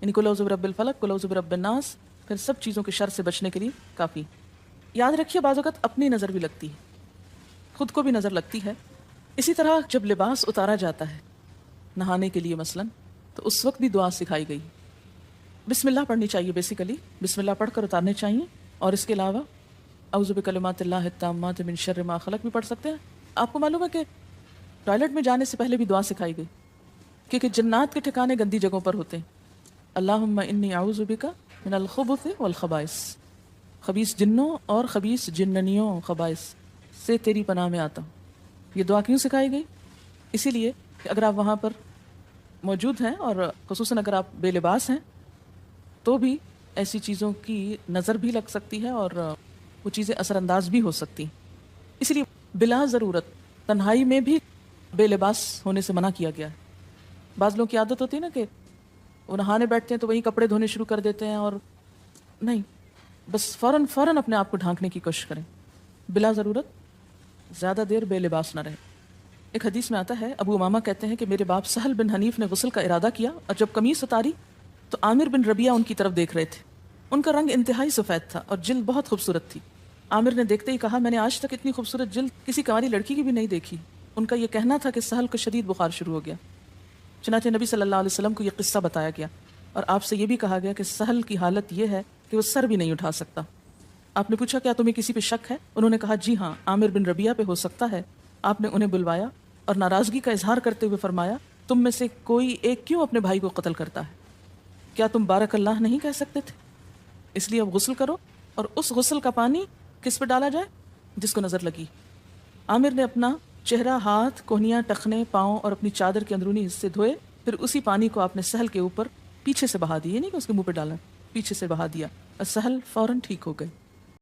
یعنی قل اعوذ برب الفلق، قل اعوذ برب الناس، پھر سب چیزوں کے شر سے بچنے کے لیے کافی۔ یاد رکھیے بعض اوقات اپنی نظر بھی لگتی ہے، خود کو بھی نظر لگتی ہے۔ اسی طرح جب لباس اتارا جاتا ہے نہانے کے لیے مثلاً، تو اس وقت بھی دعا سکھائی گئی، بسم اللہ پڑھنی چاہیے، بیسیکلی بسم اللہ پڑھ کر اتارنے چاہیے، اور اس کے علاوہ اعوذ بکلمات اللہ التامات من شر ما خلق بھی پڑھ سکتے ہیں۔ آپ کو معلوم ہے کہ ٹوائلٹ میں جانے سے پہلے بھی دعا سکھائی گئی، کیونکہ جنات کے ٹھکانے گندی جگہوں پر ہوتے ہیں۔ اللہم انی اعوذ بک من الخبث والخبائث، خبیث جنوں اور خبیث جننیوں خبائث سے تیری پناہ میں آتا ہوں۔ یہ دعا کیوں سکھائی گئی؟ اسی لیے کہ اگر آپ وہاں پر موجود ہیں، اور خصوصاً اگر آپ بے لباس ہیں، تو بھی ایسی چیزوں کی نظر بھی لگ سکتی ہے اور وہ چیزیں اثر انداز بھی ہو سکتی ہیں۔ اسی لیے بلا ضرورت تنہائی میں بھی بے لباس ہونے سے منع کیا گیا ہے۔ بعض لوگوں کی عادت ہوتی ہے نا کہ وہ نہانے بیٹھتے ہیں تو وہیں کپڑے دھونے شروع کر دیتے ہیں، اور نہیں، بس فوراً اپنے آپ کو ڈھانکنے کی کوشش کریں، بلا ضرورت زیادہ دیر بے لباس نہ رہیں۔ ایک حدیث میں آتا ہے، ابو امامہ کہتے ہیں کہ میرے باپ سہل بن حنیف نے غسل کا ارادہ کیا، اور جب قمیص اتاری تو عامر بن ربیعہ ان کی طرف دیکھ رہے تھے۔ ان کا رنگ انتہائی سفید تھا اور جلد بہت خوبصورت تھی۔ عامر نے دیکھتے ہی کہا، میں نے آج تک اتنی خوبصورت جلد کسی کنواری لڑکی کی بھی نہیں دیکھی۔ ان کا یہ کہنا تھا کہ سہل کو شدید بخار شروع ہو گیا۔ چنانچہ نبی صلی اللہ علیہ وسلم کو یہ قصہ بتایا گیا، اور آپ سے یہ بھی کہا گیا کہ سہل کی حالت یہ ہے کہ وہ سر بھی نہیں اٹھا سکتا۔ آپ نے پوچھا، کیا تمہیں کسی پہ شک ہے؟ انہوں نے کہا، جی ہاں، عامر بن ربیعہ پہ ہو سکتا ہے۔ آپ نے انہیں بلوایا اور ناراضگی کا اظہار کرتے ہوئے فرمایا، تم میں سے کوئی ایک کیوں اپنے بھائی کو قتل کرتا ہے؟ کیا تم بارک اللہ نہیں کہہ سکتے تھے؟ اس لیے اب غسل کرو، اور اس غسل کا پانی کس پہ ڈالا جائے؟ جس کو نظر لگی۔ عامر نے اپنا چہرہ، ہاتھ، کوہنیاں، ٹخنے، پاؤں اور اپنی چادر کے اندرونی حصے دھوئے، پھر اسی پانی کو آپ نے سہل کے اوپر پیچھے سے بہا دیا، نہیں کہ اس کے منہ پہ ڈالا، پیچھے سے بہا دیا، اور سہل فوراً ٹھیک ہو گئے۔